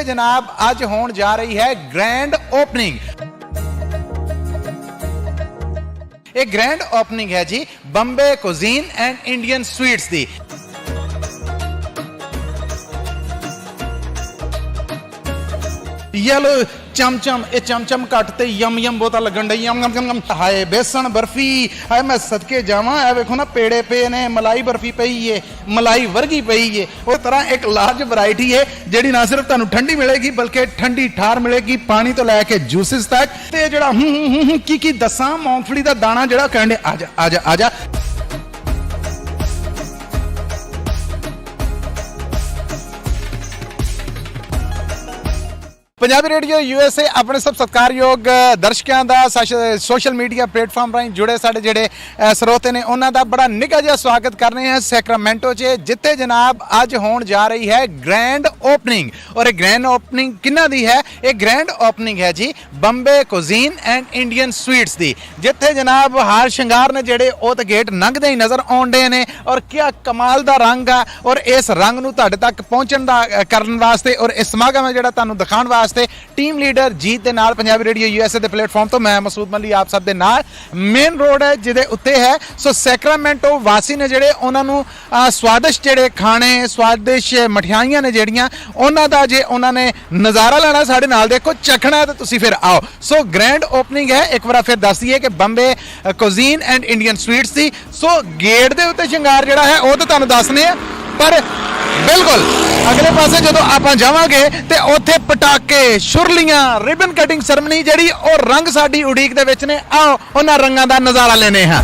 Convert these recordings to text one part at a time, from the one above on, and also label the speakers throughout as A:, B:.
A: जिथे जनाब अज होण जा रही है ग्रैंड ओपनिंग। एक ग्रैंड ओपनिंग है जी बंबे कुजीन एंड इंडियन स्वीट्स दी। ये लो चमचम, ये चमचम कट ते यम यम बोता लगन डई यम यम यम। हाय बेसन बर्फी, हाय मैं सदके जावां। ए वेखो ना पेड़े पे ने मलाई बर्फी पई है, मलाई वर्गी पई है। उस तरह एक लार्ज वैरायटी है जिहड़ी ना सिर्फ तुहानू ठंडी मिलेगी बल्कि ठंडी ठार मिलेगी, पानी तो लैके जूसिस तक। ते जिहड़ा की दसां मूंगफली दा दाना जिहड़ा कहंदे आजा आजा आजा। पंजाबी रेडियो यूएसए अपने सब सत्कारयोग दर्शकों का सोशल मीडिया प्लेटफॉर्म राही जुड़े साढ़े जेडे स्रोते ने उन्होंने बड़ा निघा जिहा स्वागत कर रहे हैं सैक्रामेंटो च, जिथे जनाब अज होण जा रही है ग्रैंड ओपनिंग। और एक ग्रैंड ओपनिंग किन्ना दी है? एक ग्रैंड ओपनिंग है जी बंबे कुजीन एंड इंडियन स्वीट्स दी, जिथे जनाब हार शंगार ने जेडे ओ ते गेट लंघदे ही नज़र आउंदे ने। और क्या कमाल दा रंग आ, और इस रंग नूं तुहाडे तक पहुंचण दा करन वास्ते और इस समागम है जेड़ा तुहानूं दिखाउण वास्ते टीम लीडर जीत दे नाल पंजाबी रेडियो यूएसए दे प्लेटफॉर्म तो मैं मसूद मली आप सब दे नाल। मेन रोड है जिहदे उत्ते है सो सैक्रामेंटो वासी ने जेडे उन्हां नूं स्वादिष्ट जेडे खाने स्वादिष्ट मठियाइयां ने जेड़ियां उन्हां दा जे उन्हां ने नज़ारा लेना साडे नाल देखो चखना ते तुसीं फिर आओ। सो ग्रैंड ओपनिंग है, एक बार फिर दस दईए कि Bombay cuisine and Indian sweets दी। सो गेट दे उत्ते शंगार जेड़ा है वो तो तुहानूं दसने आ, पर बिल्कुल अगले पासे जो आप जावांगे ते उत्थे पटाके शुरलियां रिबन कटिंग सेरेमनी जिहड़ी और रंग साडी उड़ीक दे विच ने। आओ उन्हां रंगां दा नज़ारा लेने हां।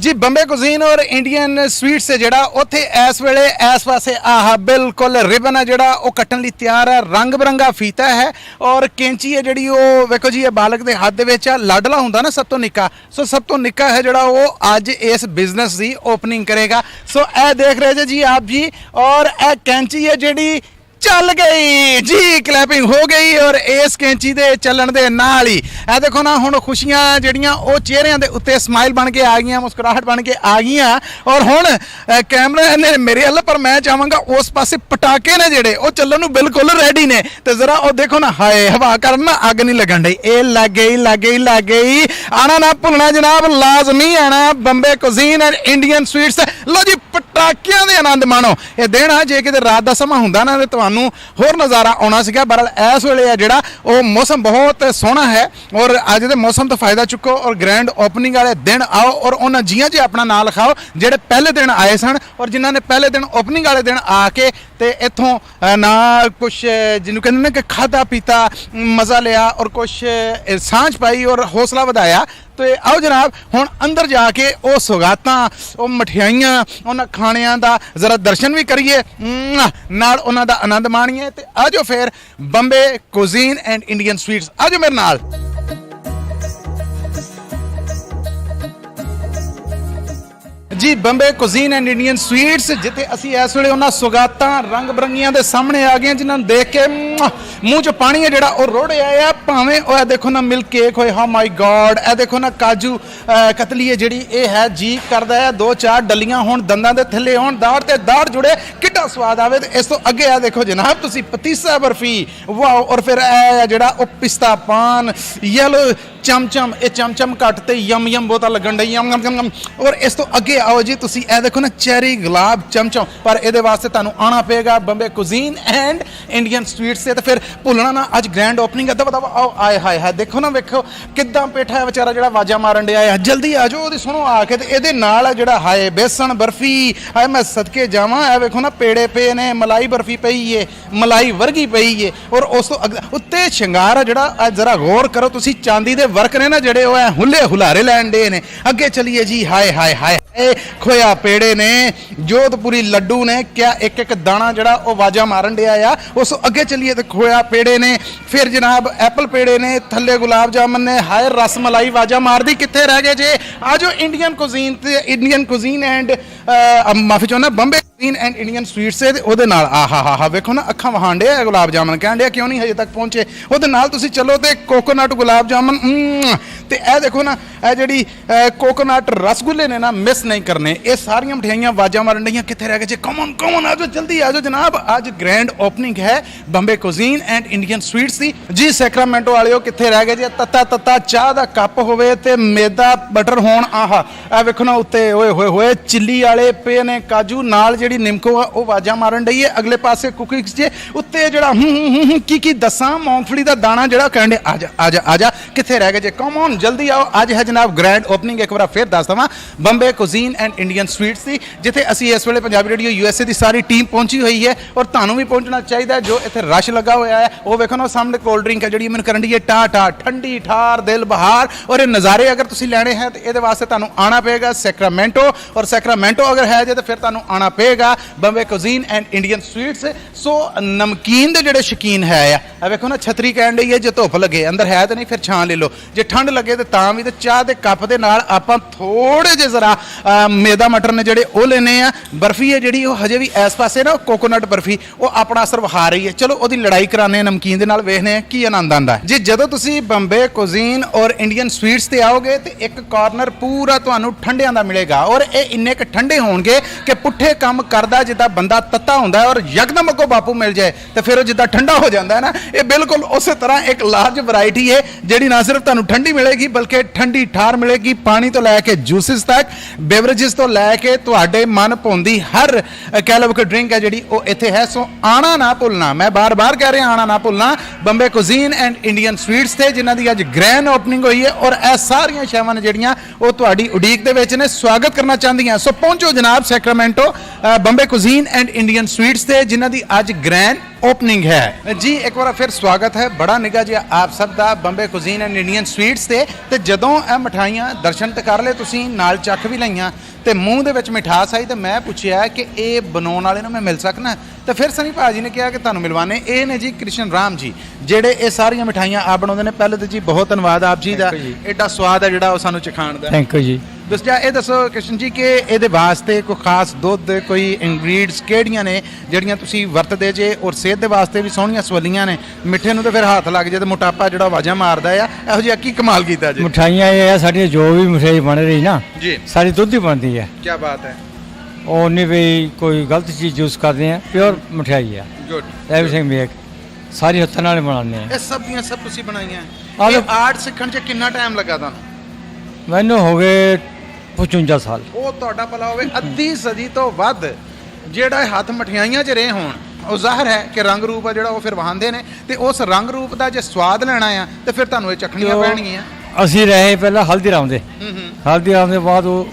A: जी बंबे कुजीन और इंडियन स्वीट से जड़ा उत्थे इस वेले इस पासे आह बिल्कुल रिबन है जड़ा वो कट्टन लई तैयार है, रंग बिरंगा फीता है और कैंची है जड़ी वो वेखो जी बालक के हाथ दे विच लाडला हुंदा ना सब तो निक्का। सो सब तो निक्का है जड़ा वो अज इस बिजनेस की ओपनिंग करेगा। सो ए देख रहे जे जी आप जी, और ए कैंची है जड़ी चल गई जी, क्लैपिंग हो गई। और इस कैंची दे चलन दे नाल ही ए देखो ना हुण खुशियां जड़ियां ओ चेहरिਆਂ दे उत्ते स्माइल बन के आ गई, मुस्कुराहट बन के आ गई। और हुण कैमरा ने मेरे हल पर मैं चाहांगा उस पासे पटाके ने जेडे ओ चलन नूं बिल्कुल रेडी ने। ते जरा ओ देखो ना, हाय हवा करन ना अग नहीं लगन डई। ए लग गई लग गई लग गई। आना ना भुलना जनाब, लाजमी आना बंबे कुजीन एंड इंडियन स्वीट्स। लो जी पटाकियां दे आनंद माणो। ये दिन आ जे किते रात दा समा हुंदा ना ते होर नज़ारा आना सीगा। बहरहाल इस वेले जिहड़ा वो मौसम बहुत सोहना है और अज दे मौसम तो फायदा चुको और ग्रैंड ओपनिंग वाले दिन आओ और उन्होंने जियां जी अपना नाम लिखाओ जेडे पहले दिन आए सन और जिन्होंने ने पहले दिन ओपनिंग वाले दिन आके ते इत्थों ना कुछ जिन्होंने कहते हैं कि खाधा पीता मज़ा लिया और कुछ सांझ पाई और हौसला वधाया। तो आओ जनाब हुण अंदर जाके वो सौगातां वो मठियाइयां उन्हां खाणियां दा जरा दर्शन भी करिए, नाल उन्हां दा आनंद माणीए। ते आजो फिर बंबे कुजीन एंड इंडियन स्वीट्स, आजो मेरे नाल। जी बंबे कुजीन एंड इंडियन स्वीट्स जिथे असी इस वेले उन्हां सौगातां रंग बिरंगियां दे सामने आ गए जिन्हां देख के मूँह च पानी है जिहड़ा वो रुड़ आया। भावें ओ देखो ना मिल्क केक होए, हा माई गॉड, ए देखो ना काजू कतली है जिहड़ी ये है, जी करदा है दो चार डलियां होण दंदां दे थल्ले होण, दाड़ ते दाड़ जुड़े, किड्डा स्वाद आवे। ते इस तो अगे आ देखो जनाब तुसी पतीसा बर्फी, वाह। और फिर ए जिहड़ा ओ पिस्ता पान, येलो चमचम, ये चमचम कट ते यम यम बोता लगन डई यम यम यम। और इस तो अगे आओ जी तुसी ए देखो ना चेरी गुलाब चमचम, पर ये वास्ते तुहानूं आना पेगा बंबे कुजीन एंड इंडियन स्वीट्स से। तो फिर भुलना ना अज ग्रैंड ओपनिंग है। दबा दबा आओ, आए हाय हाय देखो ना, वेखो किद्दां पेठा है बेचारा जिहड़ा आवाज़ां मारन डिया है, जल्दी आ जाओ, सुनो आके। ते इहदे नाल जिहड़ा हाय बेसन बर्फी, हाय मैं सदके जावां। ए वेखो ना पेड़े पे ने, मलाई बर्फी पई है, मलाई वर्गी पई है। और उस तो उत्ते शंगार है जिहड़ा जरा गौर करो तुसी, चांदी दे वर्क ने ना जेडे वो हुले हुलारे लैन डे ने। अगे चलिए जी, हाय हाय हाय खोया पेड़े ने, जोधपुरी लड्डू ने, क्या एक एक दाना जड़ा वो आवाज़ां मारन दिया आ। उस अगे चलिए तो खोया पेड़े ने, फिर जनाब एप्पल पेड़े ने, थल्ले गुलाब जामुन ने, हाय रस मलाई आवाज़ां मारदी कित्थे रह गए जे। आजो इंडियन कुजीन एंड माफी चाहना बंबे कुजीन एंड इंडियन स्वीट से ओदे नाल आहा हा हा वेखो ना अखां वहां डे गुलाब जामुन कहन डे क्यों नहीं हजे तक पहुंचे। ओदे नाल तुसी चलो ते कोकोनट गुलाब जामुन ਤੇ ਇਹ ਦੇਖੋ ਨਾ, ਇਹ ਜਿਹੜੀ ਕੋਕੋਨਟ ਰਸਗੁੱਲੇ ਨੇ ਨਾ, ਮਿਸ ਨਹੀਂ ਕਰਨੇ। ਇਹ ਸਾਰੀਆਂ ਮਠਿਆਈਆਂ ਆਵਾਜ਼ਾਂ ਮਾਰਨ ਡਈਆਂ, ਕਿੱਥੇ ਰਹਿ ਗਏ ਜੀ, ਕਮਨ ਕਮਨ ਆ ਜਾਓ, ਜਲਦੀ ਆ ਜਾਓ ਜਨਾਬ। ਅੱਜ ਗ੍ਰੈਂਡ ਓਪਨਿੰਗ ਹੈ Bombay cuisine and Indian sweets ਦੀ ਜੀ। ਸੈਕਰਾਮੈਂਟੋ ਵਾਲਿਓ ਕਿੱਥੇ ਰਹਿ ਗਏ ਜੀ, ਤੱਤਾ ਤੱਤਾ ਚਾਹ ਦਾ ਕੱਪ ਹੋਵੇ ਤੇ ਮੈਦਾ ਬਟਰ ਹੋਣ, ਆਹਾ ਇਹ ਵੇਖੋ ਨਾ ਉੱਤੇ, ਓਏ ਹੋਏ ਹੋਏ ਚਿੱਲੀ ਵਾਲੇ ਪਏ ਨੇ ਕਾਜੂ, ਨਾਲ ਜਿਹੜੀ ਨਿੰਮਕੋ ਆ ਉਹ ਆਵਾਜ਼ਾਂ ਮਾਰਨ ਡਈ ਹੈ। ਅਗਲੇ ਪਾਸੇ ਕੁਕਿੰਗਸ ਜੇ ਉੱਤੇ ਜਿਹੜਾ ਕੀ ਦੱਸਾਂ, ਮੂੰਗਫਲੀ ਦਾ ਦਾਣਾ ਜਿਹੜਾ ਕਹਿੰਦੇ ਆ ਜਾ ਆ ਜਾ ਆ ਜਾ, ਕਿੱਥੇ ਰਹਿ ਗਏ ਜੇ, ਕਮ ਔਨ ਜਲਦੀ ਆਓ। ਅੱਜ ਹੈ ਜਨਾਬ ਗ੍ਰੈਂਡ ਓਪਨਿੰਗ। ਇੱਕ ਵਾਰ ਫਿਰ ਦੱਸ ਦਵਾਂ, Bombay cuisine and Indian sweets ਦੀ, ਜਿੱਥੇ ਅਸੀਂ ਇਸ ਵੇਲੇ ਪੰਜਾਬੀ ਰੇਡੀਓ USA ਦੀ ਸਾਰੀ ਟੀਮ ਪਹੁੰਚੀ ਹੋਈ ਹੈ ਔਰ ਤੁਹਾਨੂੰ ਵੀ ਪਹੁੰਚਣਾ ਚਾਹੀਦਾ। ਜੋ ਇੱਥੇ ਰਸ਼ ਲੱਗਾ ਹੋਇਆ ਹੈ ਉਹ ਵੇਖੋ ਨਾ, ਸਾਹਮਣੇ ਕੋਲਡ ਡਰਿੰਕ ਹੈ ਜਿਹੜੀ ਮੈਨੂੰ ਕਰਨ ਦੀ ਹੈ ਟਾ ਟਾ, ਠੰਡੀ ਠਾਰ, ਦਿਲ ਬਹਾਰ। ਔਰ ਇਹ ਨਜ਼ਾਰੇ ਅਗਰ ਤੁਸੀਂ ਲੈਣੇ ਹੈ ਤੇ ਇਹਦੇ ਵਾਸਤੇ ਤੁਹਾਨੂੰ ਆਣਾ ਪਏਗਾ ਸੈਕਰਾਮੈਂਟੋ, ਔਰ ਸੈਕਰਾਮੈਂਟੋ ਅਗਰ ਹੈ ਜੇ ਤਾਂ ਫਿਰ ਤੁਹਾਨੂੰ ਆਣਾ ਪਏਗਾ Bombay cuisine and Indian sweets. So ਨਮਕੀਨ ਦੇ ਜਿਹੜੇ ਸ਼ੌਕੀਨ ਹੈ ਆ ਵੇਖੋ ਨਾ, ਛਤਰੀ ਕਹਿਣ ਡਈ ਹੈ, ਜੇ ਧੁੱਪ ਲੱਗੇ ਅੰਦਰ ਹੈ ਤਾਂ ਨਹੀਂ ਫਿਰ ਛਾਂ ਲੈ ਲਓ, ਜੇ ਠੰਡ ਲੱਗੇ ਤੇ ਤਾਂ ਵੀ। ਤੇ ਚਾਹ ਦੇ ਕੱਪ ਦੇ ਨਾਲ ਆਪਾਂ ਥੋੜੇ ਜਿਹੇ ਜ਼ਰਾ ਮੈਦਾ ਮਟਰ ਨੇ ਜਿਹੜੇ ਉਹ ਲੈਣੇ ਆ। ਬਰਫੀ ਹੈ ਜਿਹੜੀ ਉਹ ਹਜੇ ਵੀ ਇਸ ਪਾਸੇ ਨਾ ਕੋਕੋਨਟ ਬਰਫੀ ਉਹ ਆਪਣਾ ਅਸਰ ਵਿਖਾ ਰਹੀ ਹੈ। ਚਲੋ ਉਹਦੀ ਲੜਾਈ ਕਰਾਣੇ ਨਮਕੀਨ ਦੇ ਨਾਲ, ਵੇਖਦੇ ਆ ਕੀ ਆਨੰਦ ਆਉਂਦਾ ਜੀ। ਜਦੋਂ ਤੁਸੀਂ ਬੰਬੇ ਕੁਜ਼ੀਨ ਔਰ ਇੰਡੀਅਨ ਸਵੀਟਸ ਤੇ ਆਓਗੇ ਤੇ ਇੱਕ ਕਾਰਨਰ ਪੂਰਾ ਤੁਹਾਨੂੰ ਠੰਡਿਆਂ ਦਾ ਮਿਲੇਗਾ, ਔਰ ਇਹ ਇੰਨੇ ਕ ਠੰਡੇ ਹੋਣਗੇ ਕਿ ਪੁੱਠੇ ਕੰਮ ਕਰਦਾ ਜਿੱਦਾਂ ਬੰਦਾ ਤੱਤਾ ਹੁੰਦਾ ਔਰ ਯਕਦਮ ਅੱਗੋਂ ਬਾਪੂ ਮਿਲ ਜਾਏ ਤੇ ਫਿਰ ਉਹ ਜਿੱਦਾਂ ਠੰਡਾ ਹੋ ਜਾਂਦਾ ਹੈ ਨਾ, ਇਹ ਬਿਲਕੁਲ ਉਸੇ ਤਰ੍ਹਾਂ ਇੱਕ ਲਾਰਜ ਵੈਰਾਈਟੀ ਹੈ ਜਿਹੜੀ ਨਾ ਸਿਰਫ ਤੁਹਾਨੂੰ ਠੰਡੀ ਮਿਲੇਗੀ ਬਲਕਿ ਠੰਡੀ ਠਾਰ ਮਿਲੇਗੀ। ਪਾਣੀ ਤੋਂ ਲੈ ਕੇ ਜੂਸਿਸ ਤੱਕ, ਬੇਵਰੇजेस ਤੋਂ ਲੈ ਕੇ ਤੁਹਾਡੇ ਮਨ ਭਾਉਂਦੀ ਹਰ ਕਹਿ ਲਓ ਕਿ ਡਰਿੰਕ ਹੈ ਜਿਹੜੀ ਉਹ ਇੱਥੇ ਹੈ। ਸੋ ਆਣਾ ਨਾ ਭੁੱਲਣਾ, ਮੈਂ ਬਾਰ-ਬਾਰ ਕਹਿ ਰਿਹਾ ਆਣਾ ਨਾ ਭੁੱਲਣਾ Bombay cuisine and Indian sweets ਤੇ, ਜਿਨ੍ਹਾਂ ਦੀ ਅੱਜ ਗ੍ਰੈਂਡ ਓਪਨਿੰਗ ਹੋਈ ਹੈ ਔਰ ਇਹ ਸਾਰੀਆਂ ਸ਼ੈਵਾਂ ਨੇ ਜਿਹੜੀਆਂ ਉਹ ਤੁਹਾਡੀ ਉਡੀਕ ਦੇ ਵਿੱਚ ਨੇ, ਸਵਾਗਤ ਕਰਨਾ ਚਾਹੁੰਦੀਆਂ। ਸੋ ਪਹੁੰਚੋ ਜਨਾਬ Sacramento Bombay cuisine and Indian sweets ਤੇ, ਜਿਨ੍ਹਾਂ ਦੀ ਅੱਜ ਗ੍ਰੈਂਡ ओपनिंग है जी। एक बार फिर स्वागत है बड़ा निगा जी आप सब दा बंबे कुजीन एंड इंडियन स्वीट्स ते जदों ਇਹ ਮਠਾਈਆਂ ਦਰਸ਼ਨ ਤੇ ਕਰ ਲਏ ਤੁਸੀਂ, ਨਾਲ ਚੱਖ ਵੀ ਲਈਆਂ ਤੇ ਮੂੰਹ ਦੇ ਵਿੱਚ ਮਿਠਾਸ ਆਈ, ਤੇ ਮੈਂ ਪੁੱਛਿਆ ਕਿ ਇਹ ਬਣਾਉਣ ਵਾਲੇ ਨੂੰ ਮੈਂ ਮਿਲ ਸਕਣਾ, ਤੇ ਫਿਰ ਸਨੀ ਭਾਜੀ ਨੇ ਕਿਹਾ ਕਿ ਤੁਹਾਨੂੰ ਮਿਲਵਾਨੇ। ਇਹ ਨੇ ਜੀ ਕ੍ਰਿਸ਼ਨ ਰਾਮ ਜੀ, ਜਿਹੜੇ ਇਹ ਸਾਰੀਆਂ ਮਿਠਾਈਆਂ ਆਪ ਬਣਾਉਂਦੇ ਨੇ। ਪਹਿਲੇ ਤੇ ਜੀ ਬਹੁਤ ਧੰਨਵਾਦ ਆਪ ਜੀ ਦਾ, ਐਡਾ ਸਵਾਦ ਹੈ ਜਿਹੜਾ ਉਹ ਸਾਨੂੰ ਚਖਾਉਣ ਦਾ।
B: ਥੈਂਕ ਯੂ ਜੀ।
A: ਦੱਸਿਆ ਇਹ ਦੱਸੋ ਕ੍ਰਿਸ਼ਨ ਜੀ ਕਿ ਇਹਦੇ ਵਾਸਤੇ ਕੋਈ ਖਾਸ ਦੁੱਧ, ਕੋਈ ਇੰਗਰੀਡੀਅੰਟਸ ਕਿਹੜੀਆਂ ਨੇ ਜਿਹੜੀਆਂ ਤੁਸੀਂ ਵਰਤਦੇ ਜੇ, ਔਰ ਸਿਹਤ ਦੇ ਵਾਸਤੇ ਵੀ ਸੋਹਣੀਆਂ ਸਵੱਲੀਆਂ ਨੇ। ਮਿੱਠੇ ਨੂੰ ਤਾਂ ਫਿਰ ਹੱਥ ਲੱਗ ਜੇ ਤੇ ਮੋਟਾਪਾ ਜਿਹੜਾ ਆਵਾਜ਼ਾਂ ਮਾਰਦਾ ਆ, ਇਹੋ ਜਿਹਾ ਕੀ ਕਮਾਲ ਕੀਤਾ ਜੀ।
B: ਮਿਠਾਈਆਂ ਇਹ ਆ ਸਾਡੀਆਂ, ਜੋ ਵੀ ਮਿਠਾਈ ਬਣ ਰਹੀ ਨਾ
A: ਜੀ
B: ਸਾਰੀ ਦੁੱਧ ਦੀ ਬਣਦੀ ਹੈ।
A: ਕੀ ਬਾਤ ਹੈ।
B: ਉਹ ਨਹੀਂ ਵੀ ਕੋਈ ਗਲਤ ਚੀਜ਼ ਯੂਜ਼ ਕਰਦੇ ਆ, ਪਿਓਰ ਮਿਠਾਈ ਆ।
A: ਗੁੱਡ,
B: ਐਵਰੀਥਿੰਗ ਮੇਕ ਸਾਰੀ ਹੱਥਾਂ ਨਾਲ ਬਣਾਉਂਦੇ ਆ।
A: ਇਹ ਸਭ ਦੀਆਂ ਸਭ ਤੁਸੀਂ ਬਣਾਈਆਂ।
B: ਆਹ
A: ਇਹ ਆਰਟ ਸਿੱਖਣ 'ਚ ਕਿੰਨਾ ਟਾਈਮ ਲੱਗਾ ਤੁਹਾਨੂੰ?
B: ਮੈਨੂੰ ਹੋ ਗਏ 55 ਸਾਲ।
A: ਉਹ ਤੁਹਾਡਾ ਭਲਾ ਹੋਵੇ, ਅੱਧੀ ਸਦੀ ਤੋਂ ਵੱਧ ਜਿਹੜਾ ਇਹ ਹੱਥ ਮਠਿਆਈਆਂ 'ਚ ਰਹੇ ਹੋਣ। ਉਹ ਜ਼ਾਹਰ ਹੈ ਕਿ ਰੰਗ ਰੂਪ ਆ ਜਿਹੜਾ ਉਹ ਫਿਰ ਵਹਾਉਂਦੇ ਨੇ, ਤੇ ਉਸ ਰੰਗ ਰੂਪ ਦਾ ਜੇ ਸਵਾਦ ਲੈਣਾ ਆ ਤੇ ਫਿਰ ਤੁਹਾਨੂੰ ਇਹ ਚੱਖਣੀਆਂ ਪੈਣਗੀਆਂ।
B: ਅਸੀਂ ਰਹੇ ਪਹਿਲਾਂ ਹਲਦੀਰਾਮ ਦੇ, ਹਲਦੀਰਾਮ ਦੇ ਬਾਅਦ ਉਹ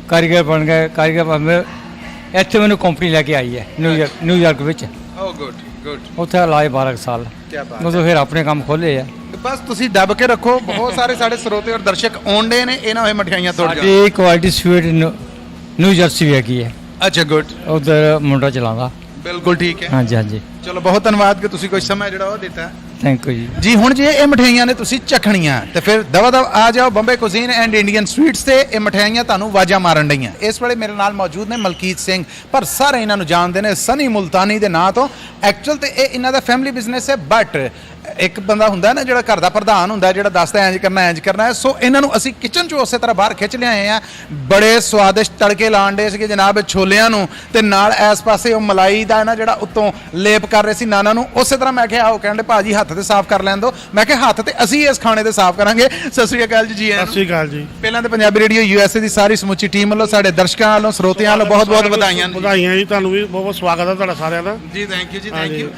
B: ਕਾਰੀਗਰ ਬਣ ਗਏ। ਕਾਰੀਗਰ ਇੱਥੇ ਮੈਨੂੰ ਕੰਪਨੀ ਲੈ ਕੇ ਆਈ ਹੈ ਨਿਊਯਾਰਕ ਵਿੱਚ।
A: ਓ ਗੁੱਡ ਗੁੱਡ।
B: ਉੱਥੇ ਲਾਏ 12 ਸਾਲ।
A: ਕੀ ਬਾਤ।
B: ਉਦੋਂ ਫਿਰ ਆਪਣੇ ਕੰਮ ਖੋਲੇ ਆ।
A: ਬਸ ਤੁਸੀਂ ਦੱਬ ਕੇ ਰੱਖੋ, ਬਹੁਤ ਸਾਰੇ ਸਾਡੇ ਸਰੋਤੇ ਔਰ ਦਰਸ਼ਕ ਆਉਂਦੇ ਨੇ, ਇਹ ਨਾ ਹੋਏ ਮਠਿਆਈਆਂ ਤੋੜ ਜਾਣ।
B: ਸਾਡੀ ਕੁਆਲਿਟੀ ਸਵੀਟ ਨਿਊ ਜਰਸੀ ਵੀ ਹੈਗੀ ਹੈ।
A: ਅੱਛਾ ਗੁੱਡ।
B: ਉਧਰ ਮੁੰਡਾ ਚਲਾਉਂਦਾ।
A: ਬਿਲਕੁਲ ਠੀਕ ਹੈ।
B: ਹਾਂਜੀ ਹਾਂਜੀ।
A: ਚਲੋ ਬਹੁਤ ਧੰਨਵਾਦ ਕਿ ਤੁਸੀਂ ਕੋਈ ਸਮਾਂ ਜਿਹੜਾ ਉਹ ਦਿੱਤਾ।
B: ਥੈਂਕ ਯੂ ਜੀ।
A: ਜੀ ਹੁਣ ਜੇ ਇਹ ਮਠਿਆਈਆਂ ਨੇ ਤੁਸੀਂ ਚੱਖਣੀਆਂ ਤੇ ਫਿਰ ਦਵਾ ਦਵ ਆ ਜਾਓ Bombay cuisine and Indian sweets ਤੇ। ਇਹ ਮਠਿਆਈਆਂ ਤੁਹਾਨੂੰ ਆਵਾਜ਼ਾਂ ਮਾਰਨ ਡਈਆਂ। ਇਸ ਵੇਲੇ ਮੇਰੇ ਨਾਲ ਮੌਜੂਦ ਨੇ ਮਲਕੀਤ ਸਿੰਘ, ਪਰ ਸਾਰੇ ਇਹਨਾਂ ਨੂੰ ਜਾਣਦੇ ਨੇ ਸਨੀ ਮੁਲਤਾਨੀ ਦੇ ਨਾਂ ਤੋਂ। ਐਕਚੁਅਲ ਤੇ ਇਹ ਇਹਨਾਂ ਦਾ ਫੈਮਿਲੀ ਬਿਜ਼ਨਸ ਹੈ, ਬਟ ਇੱਕ ਬੰਦਾ ਹੁੰਦਾ ਨਾ ਜਿਹੜਾ ਘਰ ਦਾ ਪ੍ਰਧਾਨ ਹੁੰਦਾ, ਜਿਹੜਾ ਦੱਸਦਾ ਇੰਜ ਕਰਨਾ ਇੰਜ ਕਰਨਾ ਹੈ। ਸੋ ਇਹਨਾਂ ਨੂੰ ਅਸੀਂ ਕਿਚਨ 'ਚੋਂ ਉਸੇ ਤਰ੍ਹਾਂ ਬਾਹਰ ਖਿੱਚ ਲਿਆਏ ਆ। ਬੜੇ ਸਵਾਦਿਸ਼ਟ ਤੜਕੇ ਲਾਣ ਡੇ ਸੀਗੇ ਜਨਾਬ ਛੋਲਿਆਂ ਨੂੰ, ਤੇ ਨਾਲ ਇਸ ਪਾਸੇ ਉਹ ਮਲਾਈ ਦਾ ਨਾ ਜਿਹੜਾ ਉੱਤੋਂ ਲੇਪ ਕਰ ਰਹੇ ਸੀ ਨਾਨਾ ਨੂੰ। ਉਸੇ ਤਰ੍ਹਾਂ ਮੈਂ ਕਿਹਾ ਆਓ, ਕਹਿੰਦੇ ਭਾਜੀ ਹੱਥ ਤੇ ਸਾਫ਼ ਕਰ ਲੈਣ ਦਿਓ। ਮੈਂ ਕਿਹਾ ਹੱਥ ਤੇ ਅਸੀਂ ਇਸ ਖਾਣੇ ਤੇ ਸਾਫ਼ ਕਰਾਂਗੇ। ਸਤਿ ਸ੍ਰੀ ਅਕਾਲ ਜੀ।
C: ਸਤਿ ਸ੍ਰੀ ਅਕਾਲ ਜੀ।
A: ਪਹਿਲਾਂ ਤਾਂ ਪੰਜਾਬੀ ਰੇਡੀਓ USA ਦੀ ਸਾਰੀ ਸਮੁੱਚੀ ਟੀਮ ਵੱਲੋਂ, ਸਾਡੇ ਦਰਸ਼ਕਾਂ ਵੱਲੋਂ, ਸਰੋਤਿਆਂ ਵੱਲੋਂ ਬਹੁਤ ਬਹੁਤ ਵਧਾਈਆਂ।
C: ਵਧਾਈਆਂ ਜੀ, ਤੁਹਾਨੂੰ ਵੀ ਬਹੁਤ ਬਹੁਤ ਸਵਾਗਤ ਹੈ ਤੁਹਾਡਾ ਸਾਰਿਆਂ ਦਾ
A: ਜੀ। ਥੈਂਕ ਯੂ ਜੀ, ਥੈਂਕ ਯੂ।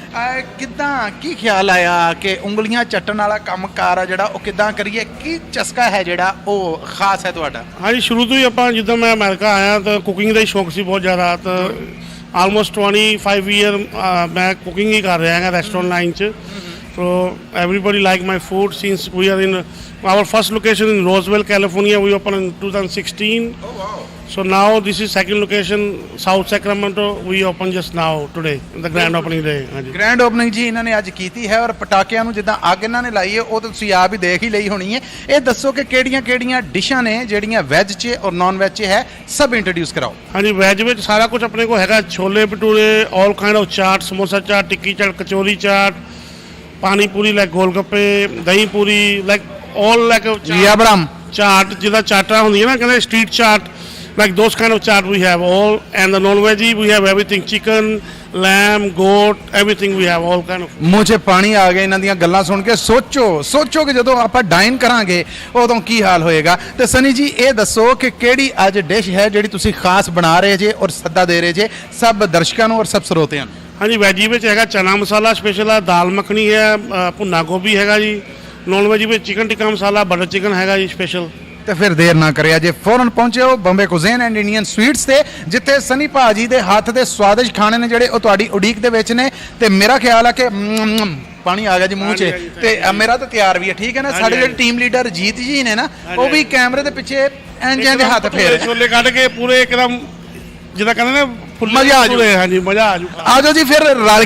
A: ਕਿੱਦਾਂ ਕੀ ਖਿਆਲ ਆਇਆ ਕਿ ਉਂਗਲੀਆਂ ਚੱਟਣ ਵਾਲਾ ਕੰਮਕਾਰ ਆ ਜਿਹੜਾ ਉਹ ਕਿੱਦਾਂ ਕਰੀਏ? ਕੀ ਚਸਕਾ ਹੈ ਜਿਹੜਾ ਉਹ ਖਾਸ ਹੈ ਤੁਹਾਡਾ?
C: ਹਾਂਜੀ, ਸ਼ੁਰੂ ਤੋਂ ਹੀ ਆਪਾਂ ਜਿੱਦਾਂ ਮੈਂ ਅਮਰੀਕਾ ਆਇਆ ਤਾਂ ਕੁਕਿੰਗ ਦਾ ਹੀ ਸ਼ੌਕ ਸੀ ਬਹੁਤ ਜ਼ਿਆਦਾ। ਤਾਂ ਆਲਮੋਸਟ 25 ਈਅਰ ਮੈਂ ਕੁਕਿੰਗ ਹੀ ਕਰ ਰਿਹਾ ਹਾਂ ਰੈਸਟੋਰੈਂਟ ਲਾਈਨ 'ਚ। So everybody like my food since we are in our first location in Roswell, California. We opened in 2016.
A: Oh wow.
C: So now this is second location, South Sacramento. We opened just now today, the grand opening day. ਹਾਂਜੀ,
A: grand opening ਜੀ ਇਹਨਾਂ ਨੇ ਅੱਜ ਕੀਤੀ ਹੈ, ਔਰ ਪਟਾਕਿਆਂ ਨੂੰ ਜਿੱਦਾਂ ਅੱਗ ਇਹਨਾਂ ਨੇ ਲਾਈ ਹੈ ਉਹ ਤਾਂ ਤੁਸੀਂ ਆਪ ਹੀ ਦੇਖ ਹੀ ਲਈ ਹੋਣੀ ਹੈ। ਇਹ ਦੱਸੋ ਕਿ ਕਿਹੜੀਆਂ ਡਿਸ਼ਾਂ ਨੇ ਜਿਹੜੀਆਂ ਵੈਜ 'ਚ ਔਰ ਨਾਨ ਵੈਜ 'ਚ ਹੈ, ਸਭ ਇੰਟਰੋਡਿਊਸ ਕਰਾਓ।
C: ਹਾਂਜੀ, ਵੈਜ ਵਿੱਚ ਸਾਰਾ ਕੁਝ ਆਪਣੇ ਕੋਲ ਹੈਗਾ। Chole bhature, all kind of chaat, samosa chaat, ਟਿੱਕੀ ਚਾਟ, ਕਚੋਰੀ ਚਾਟ, पानी पूरी, लाइक गोलगप्पे, दही पूरी, लाइक all like a
A: ਜੀ ਅਬਰਾਮ
C: chaat ਜਿਹਦਾ ਚਾਟਾਂ ਹੁੰਦੀਆਂ ਨਾ ਕਹਿੰਦੇ street chaat like those kind of chaat we have all, and the non-veggie we have everything, chicken, lamb, goat, everything we have all kind of.
A: ਮੂੰਹ 'ਚ ਪਾਣੀ ਆ ਗਿਆ ਇਹਨਾਂ ਦੀਆਂ ਗੱਲਾਂ ਸੁਣ ਕੇ। ਸੋਚੋ ਕਿ ਜਦੋਂ ਆਪਾਂ ਡਾਈਨ ਕਰਾਂਗੇ ਉਦੋਂ ਕੀ ਹਾਲ ਹੋਏਗਾ। ਤੇ ਸਨੀ ਜੀ ਇਹ ਦੱਸੋ ਕਿ ਕਿਹੜੀ ਅੱਜ ਡਿਸ਼ ਹੈ ਜਿਹੜੀ ਤੁਸੀਂ ਖਾਸ ਬਣਾ ਰਹੇ ਜੇ ਔਰ ਸੱਦਾ ਦੇ ਰਹੇ ਜੇ ਸਭ ਦਰਸ਼ਕਾਂ ਨੂੰ ਔਰ ਸਭ ਸਰੋਤਿਆਂ ਨੂੰ?
C: ਹਾਂਜੀ, ਵੈਜੀ ਵਿੱਚ ਹੈਗਾ ਚਨਾ ਮਸਾਲਾ ਸਪੈਸ਼ਲ ਆ, ਦਾਲ ਮੱਖਣੀ ਹੈ, ਭੁੰਨਾ ਗੋਭੀ ਹੈਗਾ ਜੀ। ਨੌਨ ਵੈਜੀ ਵਿੱਚ ਚਿਕਨ ਟਿੱਕਾ ਮਸਾਲਾ, ਬਟਰ ਚਿਕਨ ਹੈਗਾ ਜੀ ਸਪੈਸ਼ਲ।
A: ਤੇ ਫਿਰ ਦੇਰ ਨਾ ਕਰਿਆ ਜੇ, ਫੌਰਨ ਪਹੁੰਚਿਓ Bombay cuisine and Indian sweets ਤੇ, ਜਿੱਥੇ ਸਨੀ ਭਾਜੀ ਦੇ ਹੱਥ ਦੇ ਸਵਾਦਿਸ਼ ਖਾਣੇ ਨੇ ਜਿਹੜੇ ਉਹ ਤੁਹਾਡੀ ਉਡੀਕ ਦੇ ਵਿੱਚ ਨੇ। ਤੇ ਮੇਰਾ ਖਿਆਲ ਆ ਕਿ ਪਾਣੀ ਆ ਗਿਆ ਜੀ ਮੂੰਹ 'ਚ। ਤੇ ਮੇਰਾ ਤਾਂ ਤਿਆਰ ਵੀ ਹੈ, ਠੀਕ ਹੈ ਨਾ। ਸਾਡੇ ਜਿਹੜੇ ਟੀਮ ਲੀਡਰ ਜੀਤ ਜੀ ਨੇ ਨਾ, ਉਹ ਵੀ ਕੈਮਰੇ ਦੇ ਪਿੱਛੇ ਇੰਜ ਦੇ ਹੱਥ ਫੇਰ
C: ਛੋਲੇ ਕੱਢ ਕੇ ਪੂਰੇ ਇੱਕਦਮ ਜਿੱਦਾਂ ਕਹਿੰਦੇ ਨੇ
A: ਮਜ਼ਾ ਆ ਜਾਊ।
C: ਹਾਂਜੀ, ਮਜ਼ਾ ਆ ਜਾਊ।
A: ਆ ਜਾਓ ਜੀ ਫਿਰ ਰਲ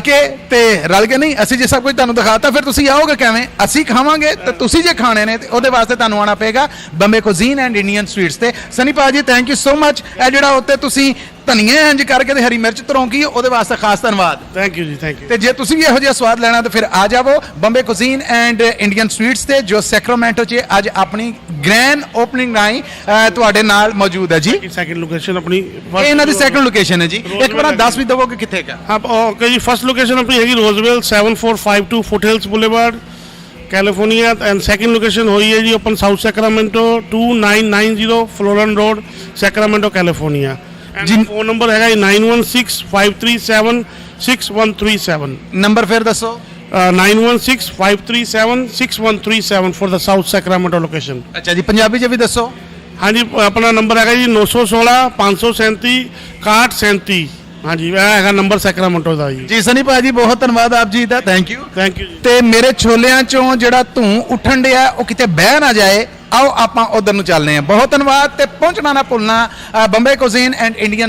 A: ਕੇ ਨਹੀਂ, ਅਸੀਂ ਜੇ ਸਭ ਕੁਝ ਤੁਹਾਨੂੰ ਦਿਖਾਤਾ ਫਿਰ ਤੁਸੀਂ ਆਓਗੇ ਕਿਵੇਂ? ਅਸੀਂ ਖਾਵਾਂਗੇ ਤੇ ਤੁਸੀਂ ਜੇ ਖਾਣੇ ਨੇ ਤੇ ਉਹਦੇ ਵਾਸਤੇ ਤੁਹਾਨੂੰ ਆਉਣਾ ਪਏਗਾ Bombay cuisine and Indian sweets ਤੇ। ਸਨੀ ਭਾਜੀ ਥੈਂਕ ਯੂ ਸੋ ਮਚ। ਇਹ ਜਿਹੜਾ ਉੱਤੇ ਤੁਸੀਂ ਧਨੀਏ ਇੰਜ ਕਰਕੇ ਤੇ ਹਰੀ ਮਿਰਚ ਤਰੋਂਕੀ ਉਹਦੇ ਵਾਸਤੇ ਖਾਸ ਧੰਨਵਾਦ।
C: ਥੈਂਕ ਯੂ ਜੀ, ਥੈਂਕ ਯੂ।
A: ਤੇ ਜੇ ਤੁਸੀਂ ਵੀ ਇਹੋ ਜਿਹਾ ਸਵਾਦ ਲੈਣਾ ਤਾਂ ਫਿਰ ਆ ਜਾਵੋ Bombay cuisine and Indian sweets ਤੇ, ਜੋ ਸੈਕਰਾਮੈਂਟੋ 'ਚ ਅੱਜ ਆਪਣੀ ਗ੍ਰੈਂਡ ਓਪਨਿੰਗ ਰਾਹੀਂ ਤੁਹਾਡੇ ਨਾਲ ਮੌਜੂਦ ਹੈ ਜੀ।
C: ਸੈਕਿੰਡ ਲੋਕੇਸ਼ਨ ਆਪਣੀ
A: ਇਹ ਇਹਨਾਂ ਦੀ ਸੈਕੰਡ ਲੋਕੇਸ਼ਨ ਹੈ ਜੀ। ਇੱਕ ਵਾਰ ਦੱਸ ਵੀ ਦਵੋ ਕਿ ਕਿੱਥੇ ਕਾ?
C: ਹਾਂ, ਓਕੇ ਜੀ। ਫਸਟ ਲੋਕੇਸ਼ਨ ਆਪਣੀ ਹੈਗੀ Roseville 7452 Foothills Boulevard California, and second location ਹੋਈ ਹੈ ਜੀ open South Sacramento 2990 Florin Road Sacramento California.
A: ਜੀ।
C: ਫੋਨ ਨੰਬਰ ਹੈਗਾ 9165376137।
A: ਨੰਬਰ ਫਿਰ ਦੱਸੋ।
C: 9165376137 for the South Sacramento location.
A: ਅੱਛਾ ਜੀ, ਪੰਜਾਬੀ 'ਚ ਵੀ ਦੱਸੋ।
C: ਹਾਂਜੀ, ਆਪਣਾ ਨੰਬਰ ਹੈਗਾ ਜੀ 916 537 6137। ਹਾਂਜੀ, ਇਹ ਹੈਗਾ ਨੰਬਰ ਸੈਕਰਾਮੈਂਟੋ ਦਾ ਜੀ।
A: ਜੀ ਸਨੀ ਭਾਜੀ ਬਹੁਤ ਧੰਨਵਾਦ ਆਪ ਜੀ ਦਾ, ਥੈਂਕ ਯੂ।
C: ਥੈਂਕ ਯੂ ਜੀ।
A: ਤੇ ਮੇਰੇ ਛੋਲਿਆਂ 'ਚੋਂ ਜਿਹੜਾ ਧੂੰ ਉੱਠਣ ਡਿਆ ਉਹ ਕਿਤੇ ਬਹਿ ਨਾ ਜਾਏ, ਆਓ ਆਪਾਂ ਉਧਰ ਨੂੰ ਚੱਲਦੇ ਹਾਂ। ਬਹੁਤ ਧੰਨਵਾਦ ਤੇ ਪਹੁੰਚਣਾ ਨਾ ਭੁੱਲਣਾ ਬੰਬੇ ਕੁਜ਼ੀਨ ਐਂਡ ਇੰਡੀਅਨ